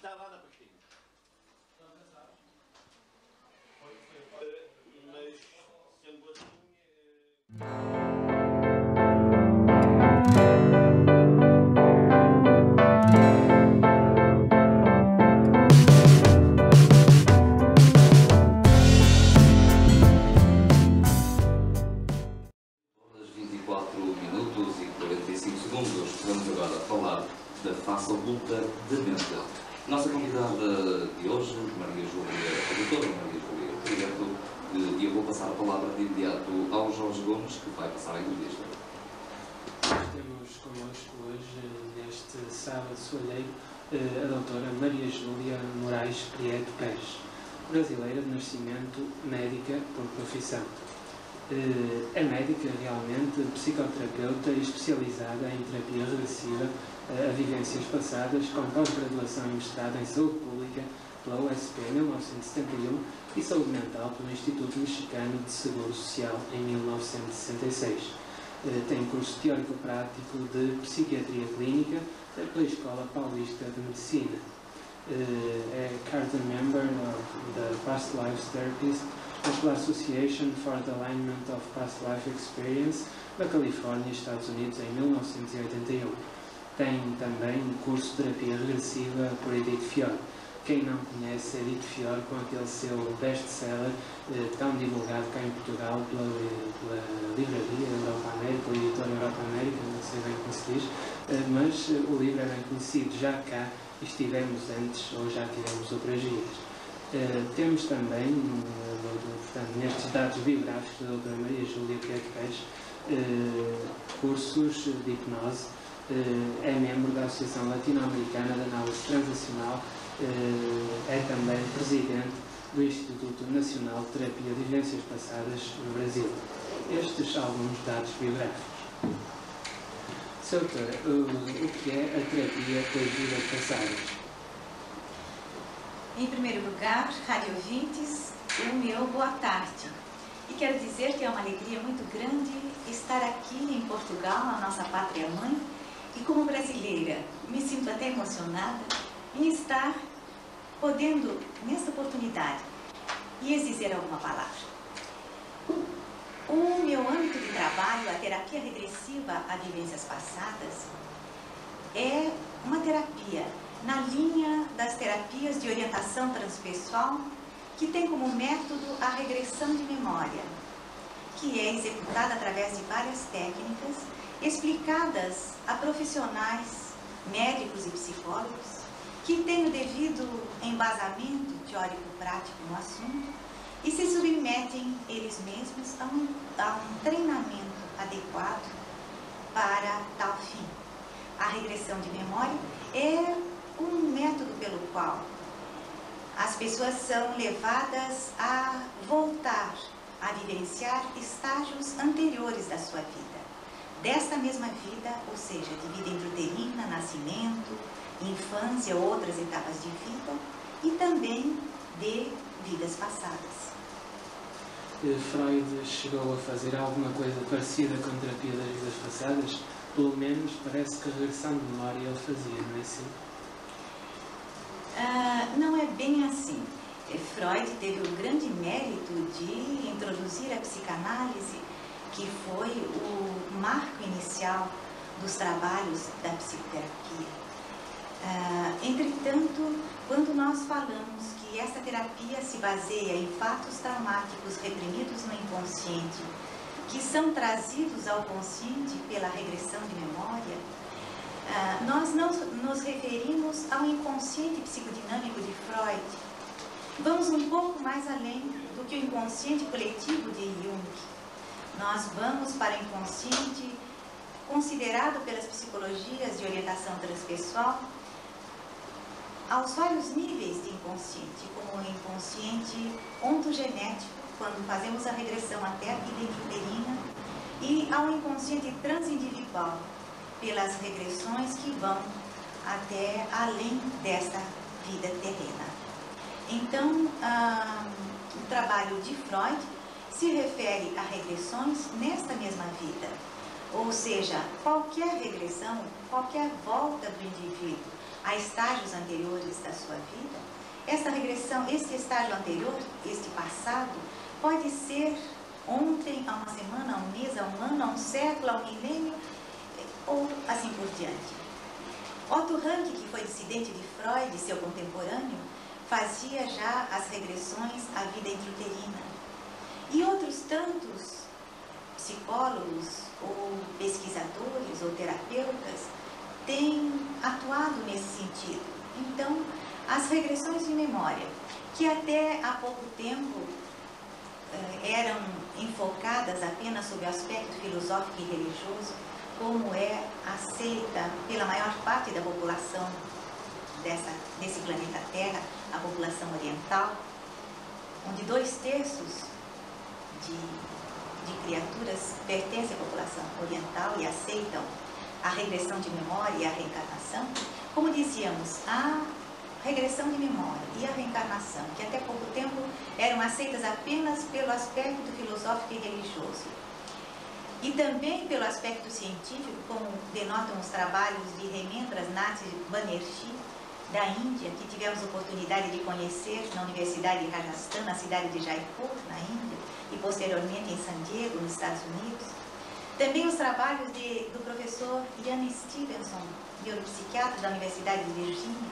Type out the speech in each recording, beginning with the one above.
está lá na pastinha. Mas, sendo assim... Vamos agora falar da face oculta da mente. Nossa convidada de hoje, Maria Júlia, a doutora Maria Júlia Prieto, e eu vou passar a palavra de imediato ao Jorge Gomes, que vai passar a entrevista. Temos connosco hoje, neste sábado soalheiro, a doutora Maria Júlia Moraes Prieto Pérez, brasileira de nascimento, médica por profissão. É médica realmente, psicoterapeuta e especializada em terapia regressiva a vivências passadas, com pós-graduação e mestrado em saúde pública pela USP em 1971 e saúde mental pelo Instituto Mexicano de Seguro Social em 1966. Tem curso teórico-prático de psiquiatria clínica pela Escola Paulista de Medicina. É Carter Member of the Past Lives Therapist pela Association for the Alignment of Past Life Experience da Califórnia, Estados Unidos, em 1981. Tem também um curso de terapia regressiva por Edith Fior. Quem não conhece Edith Fior, com aquele seu best-seller tão divulgado cá em Portugal pela livraria Europa América, o editor Europa América, não sei bem como se diz, mas o livro é bem conhecido já cá, estivemos antes ou já tivemos outras vidas. Temos também, portanto, nestes dados biográficos da doutora Maria Júlia Prieto Pérez, cursos de hipnose, é membro da Associação Latino-Americana de Análise Transacional, é também presidente do Instituto Nacional de Terapia de Vivências Passadas no Brasil. Estes são alguns dados biográficos. Sra. Doutora, o que é a terapia por vidas passadas? Em primeiro lugar, rádio ouvintes, o meu boa tarde. E quero dizer que é uma alegria muito grande estar aqui em Portugal, a nossa pátria mãe, e como brasileira me sinto até emocionada em estar podendo, nesta oportunidade, lhes dizer alguma palavra. O meu âmbito de trabalho, a terapia regressiva a vivências passadas, é uma terapia na linha das terapias de orientação transpessoal, que tem como método a regressão de memória, que é executada através de várias técnicas explicadas a profissionais, médicos e psicólogos, que têm o devido embasamento teórico-prático no assunto e se submetem eles mesmos a um treinamento adequado para tal fim. A regressão de memória é um método pelo qual as pessoas são levadas a voltar a vivenciar estágios anteriores da sua vida. Desta mesma vida, ou seja, de vida intrauterina, nascimento, infância ou outras etapas de vida, e também de vidas passadas. Freud chegou a fazer alguma coisa parecida com a terapia das vidas passadas? Pelo menos parece que a regressão de memória ele fazia, não é assim? Não é bem assim. Freud teve o grande mérito de introduzir a psicanálise, que foi o marco inicial dos trabalhos da psicoterapia. Entretanto, quando nós falamos que essa terapia se baseia em fatos traumáticos reprimidos no inconsciente, que são trazidos ao consciente pela regressão de memória, nós não nos referimos ao inconsciente psicodinâmico de Freud. Vamos um pouco mais além do que o inconsciente coletivo de Jung. Nós vamos para o inconsciente considerado pelas psicologias de orientação transpessoal aos vários níveis de inconsciente, como o inconsciente ontogenético, quando fazemos a regressão até a vida intrauterina, e ao inconsciente transindividual, pelas regressões que vão até além desta vida terrena. Então, o trabalho de Freud se refere a regressões nesta mesma vida, Ou seja, qualquer regressão, qualquer volta do indivíduo a estágios anteriores da sua vida, essa regressão, esse estágio anterior, este passado, pode ser ontem, há uma semana, há um mês, há um ano, há um século, há um milênio, ou assim por diante. Otto Rank, que foi dissidente de Freud, seu contemporâneo, fazia já as regressões à vida intrauterina. E outros tantos psicólogos, ou pesquisadores, ou terapeutas, têm atuado nesse sentido. Então, as regressões de memória, que até há pouco tempo eram enfocadas apenas sob o aspecto filosófico e religioso, como é aceita pela maior parte da população desse planeta Terra, a população oriental, onde 2/3 de criaturas pertencem à população oriental e aceitam a regressão de memória e a reencarnação. Como dizíamos, a regressão de memória e a reencarnação, que até pouco tempo eram aceitas apenas pelo aspecto filosófico e religioso, e também pelo aspecto científico, como denotam os trabalhos de Hemendra Nath Banerjee, da Índia, que tivemos oportunidade de conhecer na Universidade de Rajasthan, na cidade de Jaipur, na Índia, e posteriormente em San Diego, nos Estados Unidos. Também os trabalhos do professor Ian Stevenson, neuropsiquiatra da Universidade de Virgínia,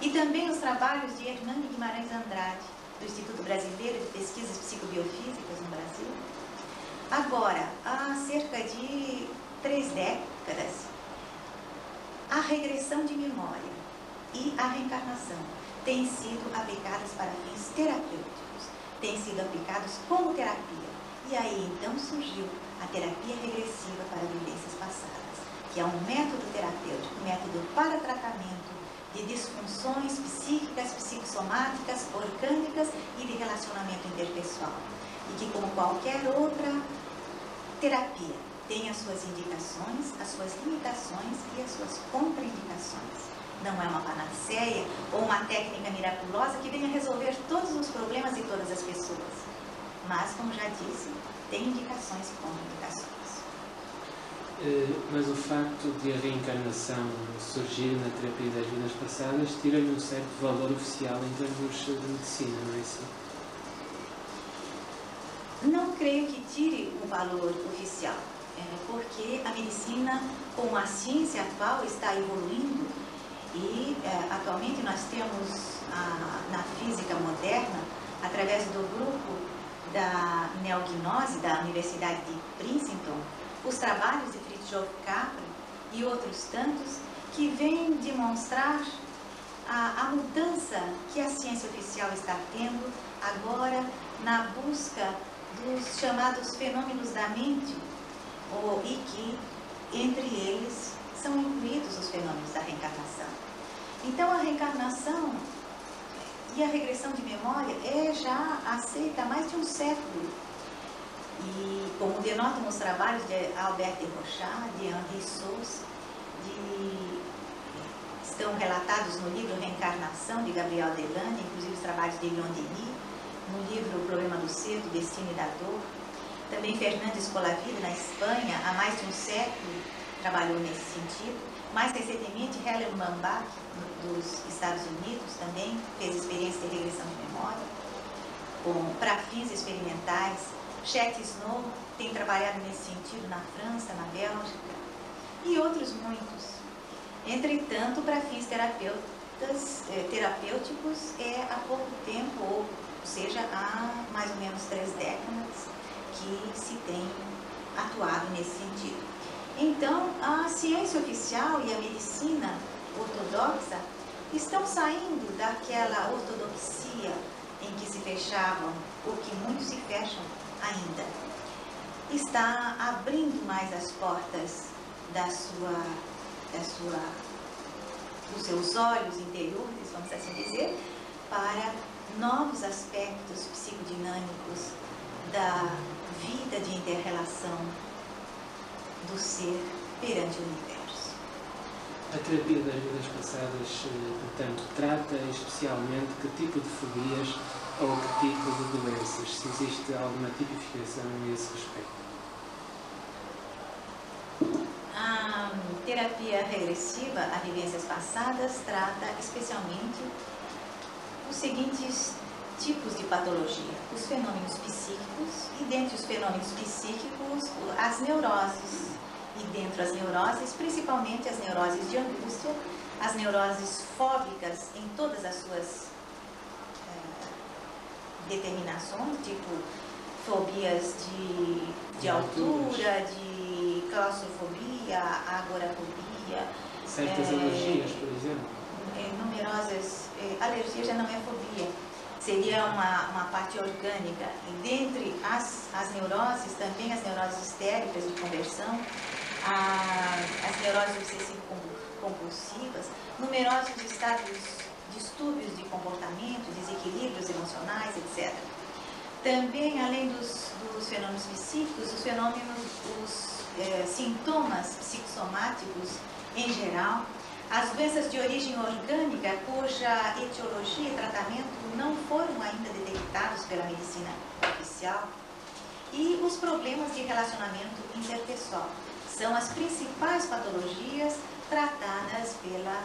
e também os trabalhos de Hernani Guimarães Andrade, do Instituto Brasileiro de Pesquisas Psicobiofísicas no Brasil. Agora, há cerca de 3 décadas, a regressão de memória e a reencarnação têm sido aplicadas para fins terapêuticos, têm sido aplicados como terapia. E aí, então, surgiu a terapia regressiva para vivências passadas, que é um método terapêutico, um método para tratamento de disfunções psíquicas, psicossomáticas, orgânicas e de relacionamento interpessoal. E que, como qualquer outra terapia, tem as suas indicações, as suas limitações e as suas contraindicações. Não é uma panaceia ou uma técnica miraculosa que venha resolver todos os problemas de todas as pessoas. Mas, como já disse, tem indicações e contraindicações. Mas o facto de a reencarnação surgir na terapia das vidas passadas tira-lhe um certo valor oficial em termos de medicina, não é assim? Não creio que tire o valor oficial, porque a medicina, como a ciência atual, está evoluindo e atualmente nós temos na física moderna, através do grupo da neognose da Universidade de Princeton, os trabalhos de Fritjof Capra e outros tantos que vêm demonstrar a mudança que a ciência oficial está tendo agora na busca dos chamados fenômenos da mente, e que entre eles são incluídos os fenômenos da reencarnação. Então a reencarnação e a regressão de memória é já aceita há mais de um século. E como denotam os trabalhos de Albert de Rochat, de Henri Sauce, estão relatados no livro Reencarnação, de Gabriel Delane, inclusive os trabalhos de Leon Denis, no livro O Problema do Ser, do Destino e da Dor. Também Fernandes Colavida, na Espanha, há mais de um século, trabalhou nesse sentido. Mais recentemente, Helen Bambach, dos Estados Unidos, também fez experiência de regressão de memória, para fins experimentais. Chet Snow tem trabalhado nesse sentido na França, na Bélgica, e outros muitos. Entretanto, para fins terapêuticos, há pouco tempo, ou seja, há mais ou menos 3 décadas, que se tem atuado nesse sentido. Então, a ciência oficial e a medicina ortodoxa estão saindo daquela ortodoxia em que se fechavam, ou que muitos se fecham ainda. Está abrindo mais as portas dos seus olhos interiores, vamos assim dizer, para novos aspectos psicodinâmicos da vida de inter-relação do ser perante o universo. A terapia das vidas passadas, portanto, trata especialmente que tipo de fobias ou que tipo de doenças, se existe alguma tipificação a esse respeito? terapia regressiva a vivências passadas trata especialmente os seguintes tipos de patologia: os fenômenos psíquicos, e dentre os fenômenos psíquicos, as neuroses, e dentro das neuroses, principalmente as neuroses de angústia, as neuroses fóbicas em todas as suas determinações, tipo fobias de altura, de claustrofobia, agorafobia. Certas alergias, por exemplo. Numerosas, alergia já não é fobia, seria uma parte orgânica. E dentre as neuroses, também as neuroses histéricas de conversão, as neuroses obsessivo-compulsivas, numerosos distúrbios de comportamento, desequilíbrios emocionais, etc. Também, além dos fenômenos psíquicos, os sintomas psicossomáticos em geral, as doenças de origem orgânica, cuja etiologia e tratamento não foram ainda detectados pela medicina oficial, e os problemas de relacionamento interpessoal são as principais patologias tratadas pela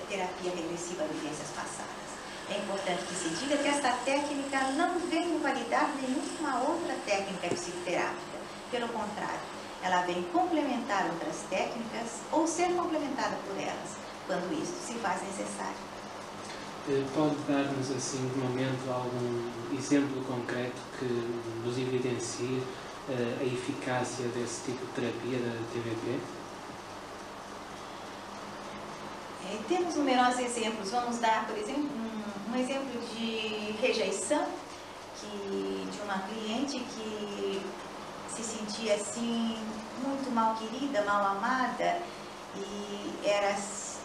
terapia regressiva de vivências passadas. É importante que se diga que esta técnica não vem invalidar nenhuma outra técnica psicoterápica. Pelo contrário, ela vem complementar outras técnicas ou ser complementada por elas, quando isto se faz necessário. Pode dar-nos, assim, de momento, algum exemplo concreto que nos evidencie a eficácia desse tipo de terapia da TVP? Temos numerosos exemplos. Vamos dar, por exemplo, um exemplo de rejeição de uma cliente que se sentia assim muito mal querida, mal amada, e era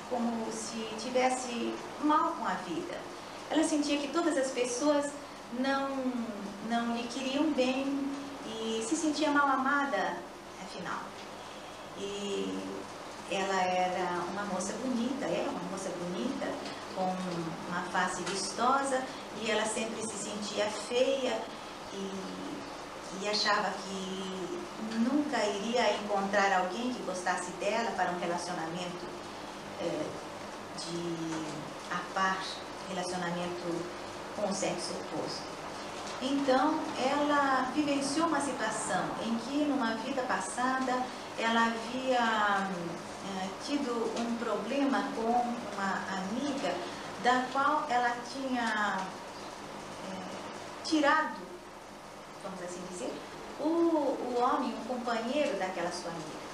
como se tivesse mal com a vida. Ela sentia que todas as pessoas não lhe queriam bem e se sentia mal amada, afinal. E ela era uma moça bonita, com uma face vistosa, e ela sempre se sentia feia e achava que nunca iria encontrar alguém que gostasse dela para um relacionamento a par, relacionamento com o sexo oposto. Então, ela vivenciou uma situação em que, numa vida passada, ela havia tido um problema com uma amiga da qual ela tinha tirado, vamos assim dizer, o homem, o companheiro daquela sua amiga.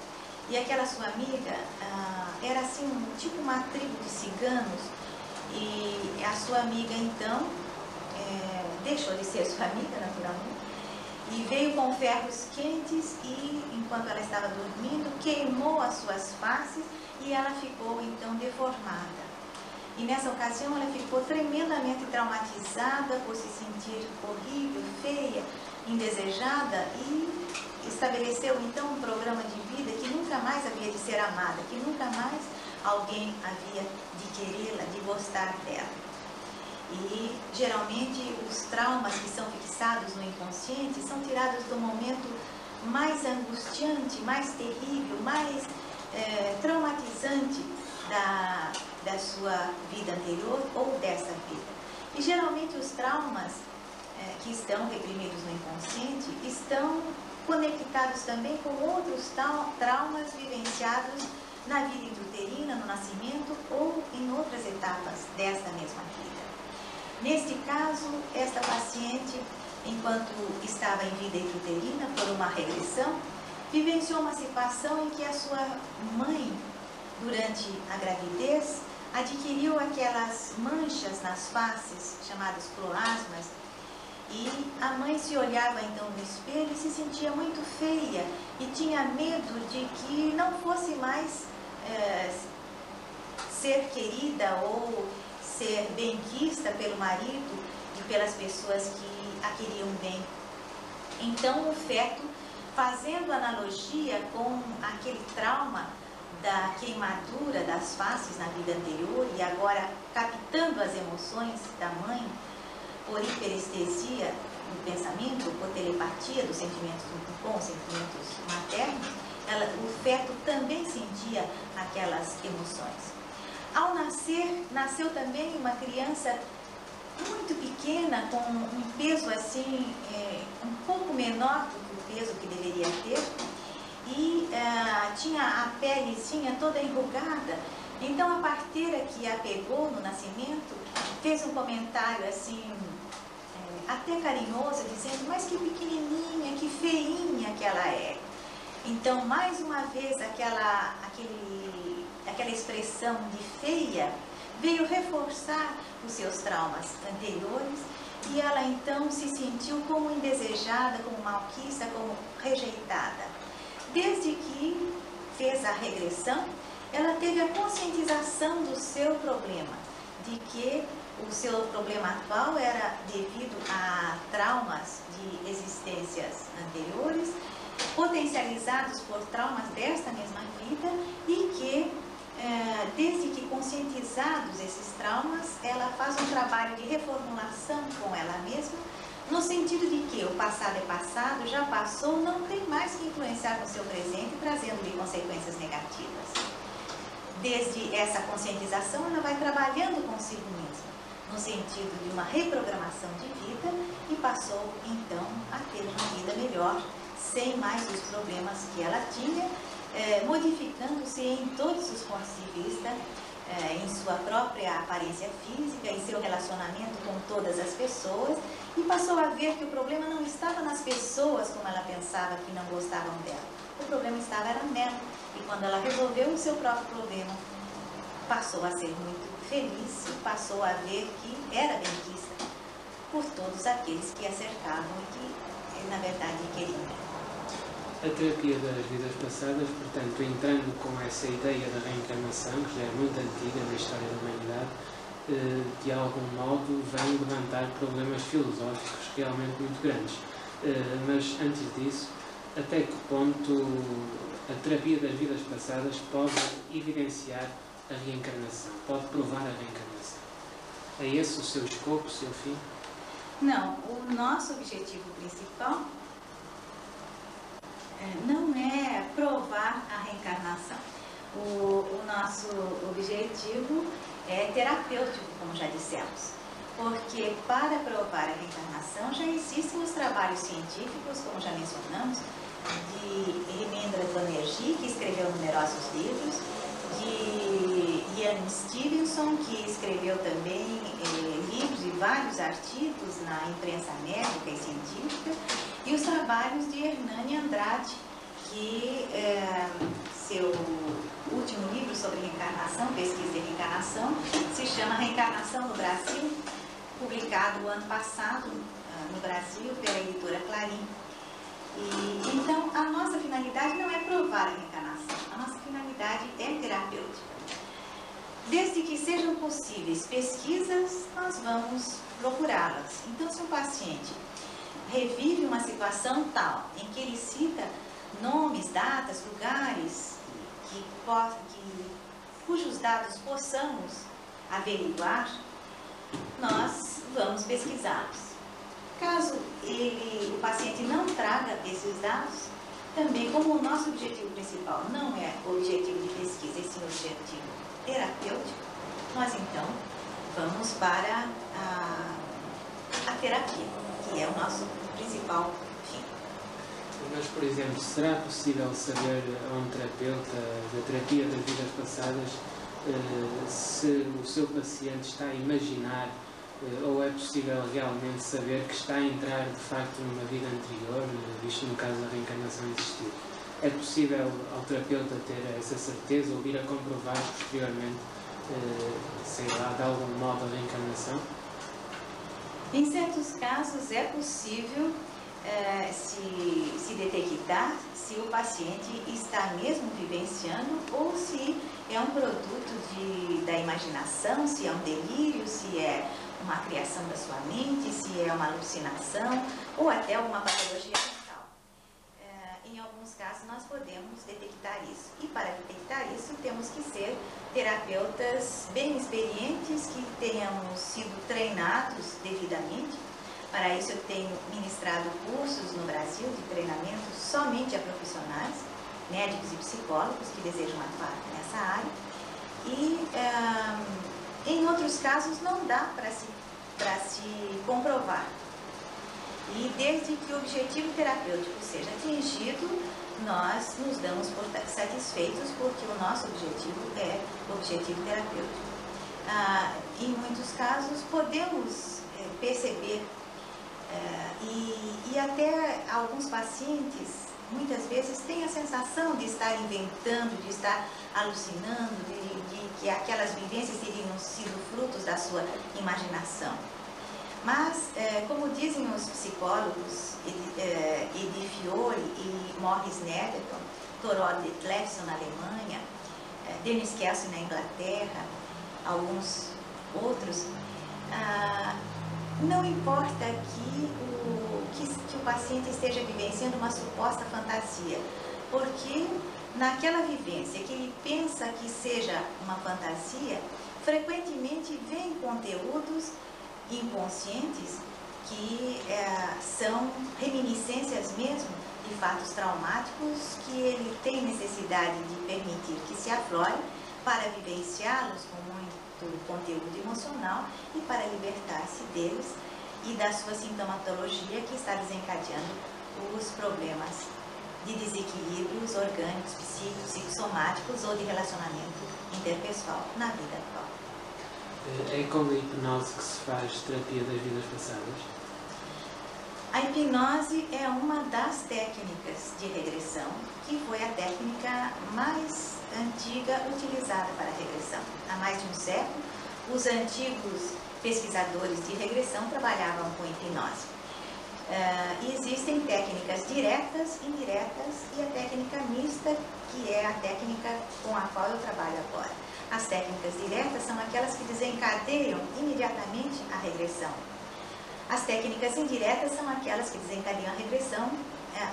E aquela sua amiga era assim, tipo uma tribo de ciganos, e a sua amiga então deixou de ser sua amiga, naturalmente, e veio com ferros quentes e, enquanto ela estava dormindo, queimou as suas faces e ela ficou então deformada. E nessa ocasião ela ficou tremendamente traumatizada por se sentir horrível, feia, indesejada, e estabeleceu então um programa de vida que nunca mais havia de ser amada, que nunca mais alguém havia de querê-la, de gostar dela. E geralmente os traumas que são fixados no inconsciente são tirados do momento mais angustiante, mais terrível, mais traumatizante da sua vida anterior ou dessa vida. E geralmente os traumas que estão reprimidos no inconsciente estão conectados também com outros traumas vivenciados na vida intrauterina, no nascimento ou em outras etapas desta mesma vida. Neste caso, esta paciente, enquanto estava em vida intrauterina por uma regressão, vivenciou uma situação em que a sua mãe, durante a gravidez, adquiriu aquelas manchas nas faces, chamadas cloasmas, e a mãe se olhava então no espelho e se sentia muito feia e tinha medo de que não fosse mais ser querida ou ser benquista pelo marido e pelas pessoas que a queriam bem. Então o feto, fazendo analogia com aquele trauma da queimadura das faces na vida anterior e agora captando as emoções da mãe por hiperestesia do pensamento, por telepatia dos sentimentos com os sentimentos maternos, o feto também sentia aquelas emoções. Ao nascer, nasceu também uma criança muito pequena, com um peso assim, um pouco menor do que o peso que deveria ter, e tinha a pelezinha toda enrugada. Então a parteira que a pegou no nascimento fez um comentário assim, até carinhoso, dizendo: mas que pequenininha, que feinha que ela é. Então, mais uma vez, aquela expressão de feia veio reforçar os seus traumas anteriores, e ela então se sentiu como indesejada, como malquista, como rejeitada. Desde que fez a regressão, ela teve a conscientização do seu problema, de que o seu problema atual era devido a traumas de existências anteriores, potencializados por traumas desta mesma vida, e que, desde que conscientizados esses traumas, ela faz um trabalho de reformulação com ela mesma, no sentido de que o passado é passado, já passou, não tem mais que influenciar no seu presente, trazendo-lhe consequências negativas. Desde essa conscientização, ela vai trabalhando consigo mesma, no sentido de uma reprogramação de vida, e passou então a ter uma vida melhor, sem mais os problemas que ela tinha, modificando-se em todos os pontos de vista, em sua própria aparência física, em seu relacionamento com todas as pessoas, e passou a ver que o problema não estava nas pessoas como ela pensava que não gostavam dela. O problema estava era nela. E quando ela resolveu o seu próprio problema, passou a ser muito feliz e passou a ver que era benquista por todos aqueles que a cercavam e que, na verdade, queriam. A terapia das vidas passadas, portanto, entrando com essa ideia da reencarnação, que já é muito antiga na história da humanidade, de algum modo vem levantar problemas filosóficos realmente muito grandes. Mas antes disso, até que ponto a terapia das vidas passadas pode evidenciar a reencarnação, pode provar a reencarnação? É esse o seu escopo, o seu fim? Não, o nosso objetivo principal não é provar a reencarnação. O nosso objetivo é terapêutico, como já dissemos, porque para provar a reencarnação já existem os trabalhos científicos, como já mencionamos, de Hemendra Banerjee, que escreveu numerosos livros, de Ian Stevenson, que escreveu também livros e vários artigos na imprensa médica e científica, e os trabalhos de Hernani Andrade, que seu último livro sobre reencarnação, pesquisa de reencarnação, se chama Reencarnação no Brasil, publicado o ano passado no Brasil pela editora Clarim. E, então, a nossa finalidade não é provar a reencarnação, a nossa finalidade é terapêutica. Desde que sejam possíveis pesquisas, nós vamos procurá-las. Então, se um paciente revive uma situação tal em que ele cita nomes, datas, lugares cujos dados possamos averiguar, nós vamos pesquisá-los. Caso o paciente não traga esses dados, também como o nosso objetivo principal não é o objetivo de pesquisa, e sim o objetivo terapêutico, nós então vamos para a terapia, que é o nosso principal fim. Mas, por exemplo, será possível saber a um terapeuta da terapia das vidas passadas se o seu paciente está a imaginar, ou é possível realmente saber que está a entrar de facto numa vida anterior, visto no caso da reencarnação existir? É possível ao terapeuta ter essa certeza ou vir a comprovar posteriormente, sei lá, de algum modo a reencarnação? Em certos casos é possível se detectar se o paciente está mesmo vivenciando ou se é um produto da imaginação, se é um delírio, se é uma criação da sua mente, se é uma alucinação ou até alguma patologia mental. Em alguns casos nós podemos detectar isso. E para detectar isso temos que ser terapeutas bem experientes, que tenhamos sido treinados devidamente. Para isso eu tenho ministrado cursos no Brasil de treinamento somente a profissionais, médicos e psicólogos que desejam atuar nessa área. E em outros casos não dá para se comprovar. E desde que o objetivo terapêutico seja atingido, nós nos damos por satisfeitos, porque o nosso objetivo é o objetivo terapêutico. Em muitos casos podemos perceber, e até alguns pacientes muitas vezes têm a sensação de estar inventando, de estar alucinando, de que aquelas vivências teriam sido frutos da sua imaginação. Mas, como dizem os psicólogos Edith Fiore e Morris Netherton, Thorold Clefson na Alemanha, Dennis Kelsey na Inglaterra, alguns outros, não importa que o paciente esteja vivenciando uma suposta fantasia, porque naquela vivência que ele pensa que seja uma fantasia, frequentemente vem conteúdos inconscientes que são reminiscências mesmo de fatos traumáticos que ele tem necessidade de permitir que se aflore para vivenciá-los com muito conteúdo emocional e para libertar-se deles e da sua sintomatologia que está desencadeando os problemas de desequilíbrios orgânicos, psíquicos, psicossomáticos ou de relacionamento interpessoal na vida atual. É com a hipnose que se faz terapia das vidas passadas? A hipnose é uma das técnicas de regressão, que foi a técnica mais antiga utilizada para a regressão. Há mais de um século, os antigos pesquisadores de regressão trabalhavam com hipnose. E existem técnicas diretas, indiretas e a técnica mista, que é a técnica com a qual eu trabalho agora. As técnicas diretas são aquelas que desencadeiam imediatamente a regressão. As técnicas indiretas são aquelas que desencadeiam a regressão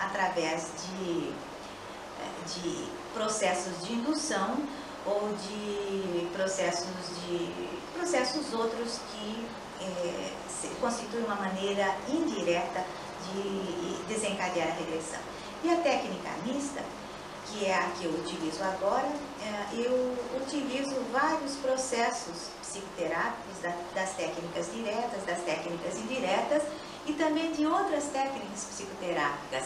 através de processos de indução ou de processos outros que constituem uma maneira indireta de desencadear a regressão. E a técnica mista, que é a que eu utilizo agora, eu utilizo vários processos psicoterápicos das técnicas diretas, das técnicas indiretas e também de outras técnicas psicoterápicas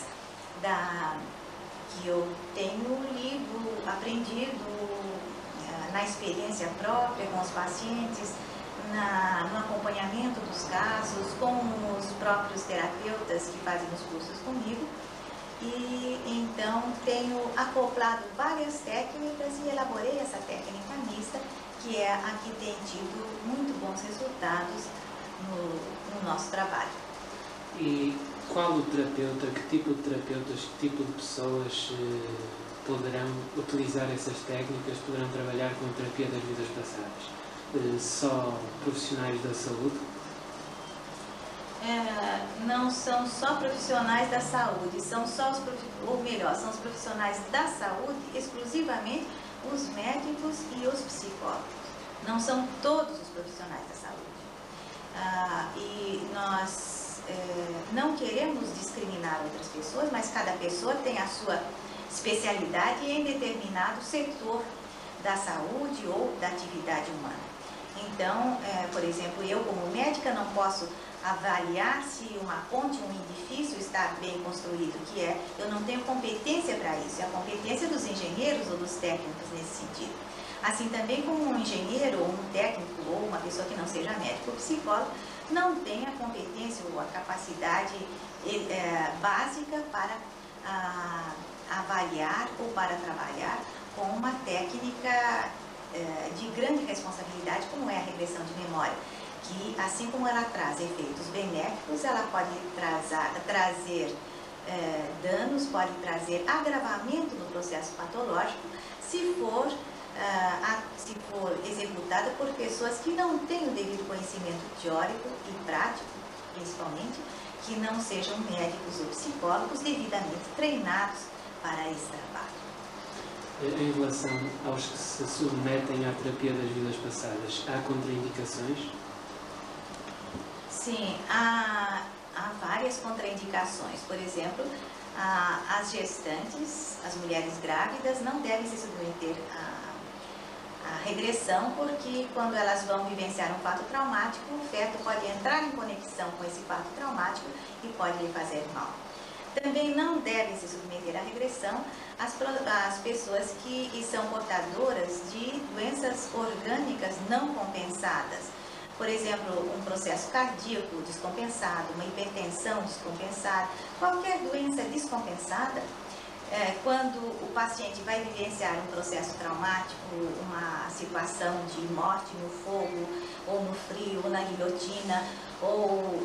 que eu tenho lido, aprendido na experiência própria com os pacientes, no acompanhamento dos casos, com os próprios terapeutas que fazem os cursos comigo. E então tenho acoplado várias técnicas e elaborei essa técnica mista, que é a que tem tido muito bons resultados no nosso trabalho. E qual o terapeuta, que tipo de terapeutas, que tipo de pessoas poderão utilizar essas técnicas, poderão trabalhar com a terapia das vidas passadas? Só profissionais da saúde? Não são só profissionais da saúde, são são os profissionais da saúde, exclusivamente os médicos e os psicólogos. Não são todos os profissionais da saúde. E nós não queremos discriminar outras pessoas, mas cada pessoa tem a sua especialidade em determinado setor da saúde ou da atividade humana. Então, por exemplo, eu como médica não posso avaliar se uma ponte ou um edifício está bem construído, eu não tenho competência para isso, é a competência dos engenheiros ou dos técnicos nesse sentido. Assim também como um engenheiro ou um técnico ou uma pessoa que não seja médico ou psicólogo não tem a competência ou a capacidade básica para avaliar ou para trabalhar com uma técnica de grande responsabilidade como é a regressão de memória, que assim como ela traz efeitos benéficos, ela pode trazer danos, pode trazer agravamento no processo patológico se for executada por pessoas que não têm o devido conhecimento teórico e prático, principalmente, que não sejam médicos ou psicólogos devidamente treinados para esse trabalho. Em relação aos que se submetem à terapia das vidas passadas, há contraindicações? Sim, há várias contraindicações. Por exemplo, As gestantes, as mulheres grávidas, não devem se submeter à regressão, porque quando elas vão vivenciar um fato traumático, o feto pode entrar em conexão com esse fato traumático e pode lhe fazer mal. Também não devem se submeter à regressão as pessoas que são portadoras de doenças orgânicas não compensadas. Por exemplo, um processo cardíaco descompensado, uma hipertensão descompensada, qualquer doença descompensada, quando o paciente vai vivenciar um processo traumático, uma situação de morte no fogo, ou no frio, ou na guilhotina, ou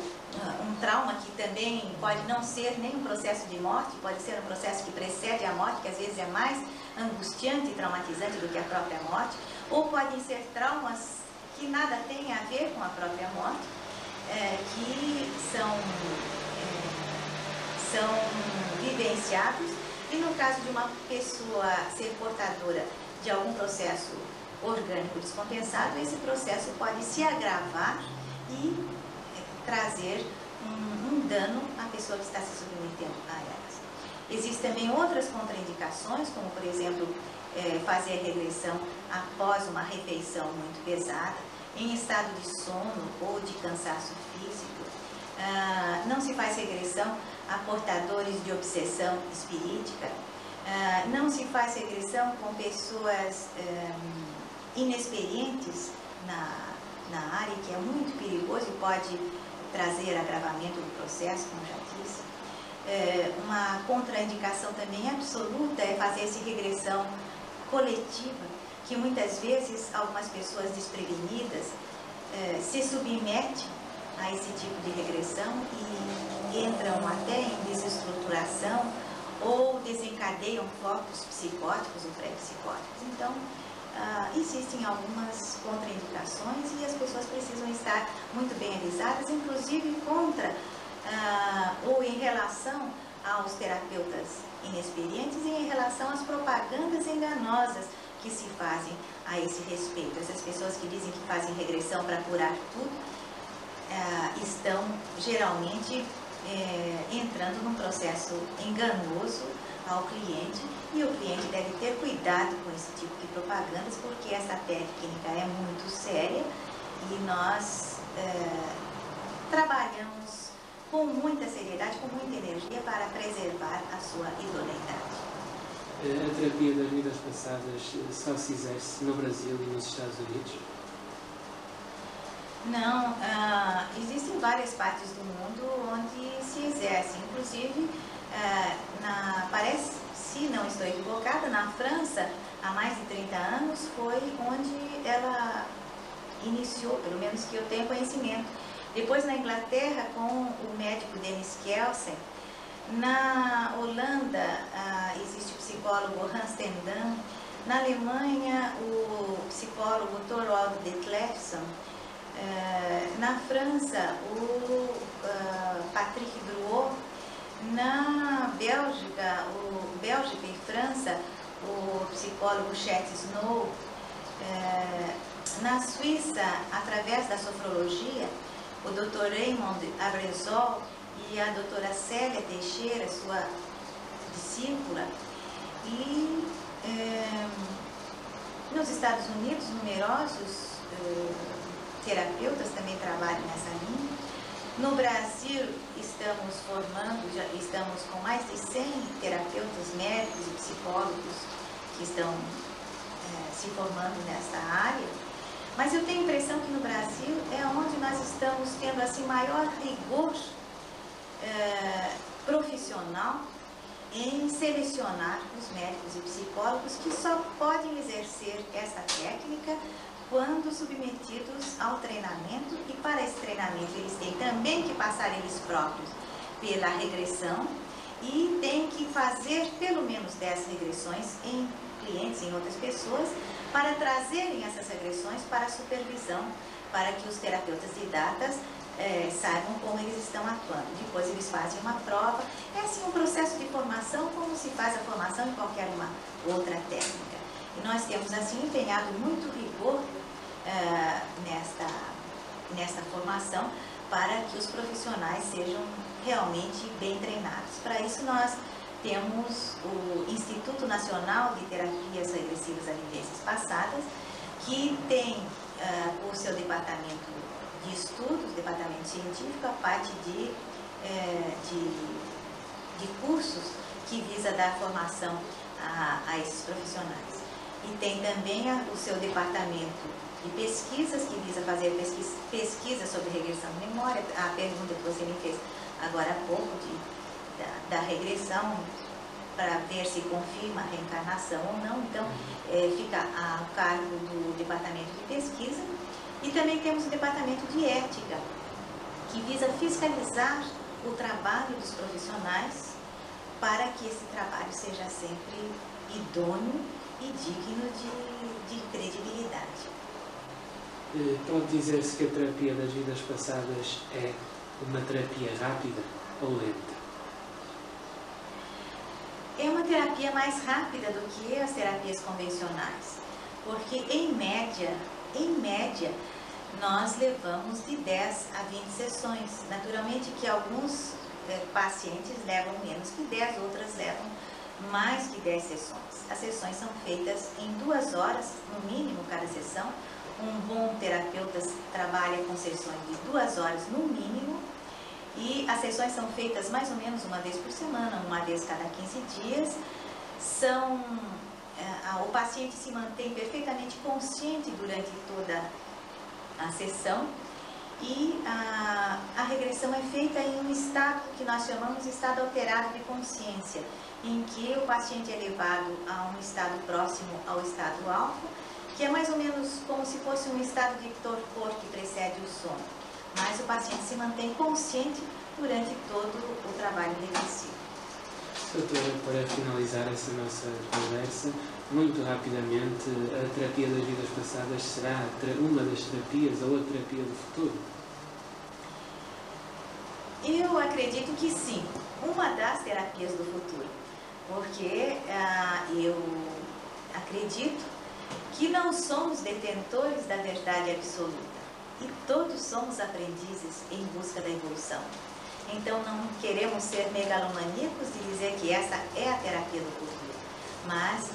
um trauma que também pode não ser nem um processo de morte, pode ser um processo que precede a morte, que às vezes é mais angustiante e traumatizante do que a própria morte, ou podem ser traumas que nada têm a ver com a própria morte, que são vivenciados, e no caso de uma pessoa ser portadora de algum processo orgânico descompensado, esse processo pode se agravar e trazer um dano à pessoa que está se submetendo a elas. Existem também outras contraindicações, como por exemplo, fazer regressão após uma refeição muito pesada, em estado de sono ou de cansaço físico. Não se faz regressão a portadores de obsessão espirítica. Não se faz regressão com pessoas inexperientes na área, que é muito perigoso e pode trazer agravamento do processo, como já disse. Uma contraindicação também absoluta é fazer-se regressão coletiva, que muitas vezes algumas pessoas desprevenidas se submetem a esse tipo de regressão e entram até em desestruturação ou desencadeiam focos psicóticos ou pré-psicóticos. Então, existem algumas contraindicações e as pessoas precisam estar muito bem avisadas, inclusive contra ou em relação aos terapeutas inexperientes e em relação às propagandas enganosas que se fazem a esse respeito. Essas pessoas que dizem que fazem regressão para curar tudo, estão geralmente entrando num processo enganoso ao cliente, e o cliente deve ter cuidado com esse tipo de propagandas, porque essa técnica é muito séria e nós trabalhamos com muita seriedade, com muita energia para preservar a sua idoneidade. A terapia das vidas passadas só se exerce no Brasil e nos Estados Unidos? Não, existem várias partes do mundo onde se exerce, inclusive, parece, se não estou equivocada, na França, há mais de 30 anos, foi onde ela iniciou, pelo menos que eu tenho conhecimento. Depois na Inglaterra, com o médico Dennis Kelsen. Na Holanda, existe o psicólogo Hans ten Dam. Na Alemanha, o psicólogo Thorold Detlefsen. Na França, o Patrick Drouot. Na Bélgica, Bélgica e França, o psicólogo Chet Snow. Na Suíça, através da sofrologia, o Dr. Raymond Abrezol e a doutora Célia Teixeira, sua discípula. E nos Estados Unidos, numerosos terapeutas também trabalham nessa linha. No Brasil, estamos com mais de 100 terapeutas médicos e psicólogos que estão se formando nessa área. Mas eu tenho a impressão que no Brasil é onde nós estamos tendo assim maior rigor profissional em selecionar os médicos e psicólogos que só podem exercer essa técnica quando submetidos ao treinamento, e para esse treinamento eles têm também que passar eles próprios pela regressão e têm que fazer pelo menos 10 regressões em clientes, em outras pessoas, para trazerem essas regressões para a supervisão, para que os terapeutas didatas saibam como eles estão atuando. Depois eles fazem uma prova. É assim um processo de formação como se faz a formação em qualquer uma outra técnica. E nós temos assim empenhado muito rigor nesta formação para que os profissionais sejam realmente bem treinados. Para isso nós temos o Instituto Nacional de Terapias Regressivas a Vivências Passadas, que tem o seu departamento de estudos, departamento científico, a parte de cursos que visa dar formação a esses profissionais. E tem também o seu departamento de pesquisas, que visa fazer pesquisa sobre regressão de memória. A pergunta que você me fez agora há pouco da regressão, para ver se confirma a reencarnação ou não. Então, fica a cargo do departamento de pesquisa. E também temos o departamento de ética, que visa fiscalizar o trabalho dos profissionais para que esse trabalho seja sempre idôneo e digno de credibilidade. Pode dizer-se que a terapia das vidas passadas é uma terapia rápida ou lenta? É uma terapia mais rápida do que as terapias convencionais, porque em média, nós levamos de 10 a 20 sessões. Naturalmente que alguns pacientes levam menos que 10, outras levam mais que 10 sessões. As sessões são feitas em 2 horas, no mínimo, cada sessão. Um bom terapeuta trabalha com sessões de 2 horas no mínimo, e as sessões são feitas mais ou menos uma vez por semana, uma vez cada 15 dias. O paciente se mantém perfeitamente consciente durante toda a sessão, e a regressão é feita em um estado que nós chamamos de estado alterado de consciência, em que o paciente é levado a um estado próximo ao estado alfa, que é mais ou menos como se fosse um estado de torpor que precede o sono, mas o paciente se mantém consciente durante todo o trabalho regressivo. Doutora, para finalizar essa nossa conversa, muito rapidamente, a terapia das vidas passadas será uma das terapias ou a terapia do futuro? Eu acredito que sim, uma das terapias do futuro, porque eu acredito que não somos detentores da verdade absoluta, e todos somos aprendizes em busca da evolução. Então não queremos ser megalomaníacos de dizer que essa é a terapia do futuro, mas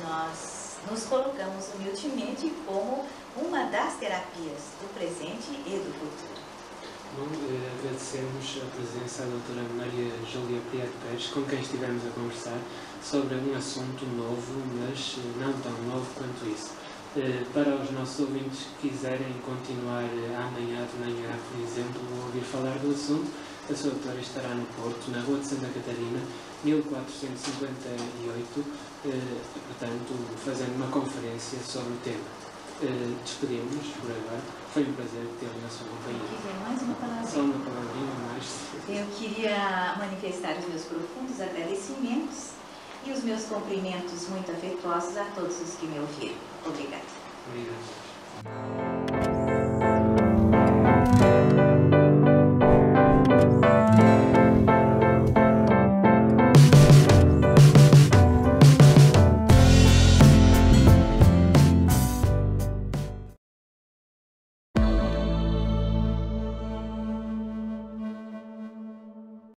nós nos colocamos humildemente como uma das terapias do presente e do futuro. Bom, agradecemos a presença da doutora Maria Júlia Prieto Pérez, com quem estivemos a conversar sobre um assunto novo, mas não tão novo quanto isso. Para os nossos ouvintes que quiserem continuar amanhã de manhã, por exemplo, ou ouvir falar do assunto, a sua doutora estará no Porto, na Rua de Santa Catarina, 1458, portanto, fazendo uma conferência sobre o tema. Despedimos-nos por agora. Foi um prazer ter-lhe na sua companhia. Mais uma palavrinha. Só uma palavrinha mais. Eu queria manifestar os meus profundos agradecimentos e os meus cumprimentos muito afetuosos a todos os que me ouviram. Obrigada. Obrigado.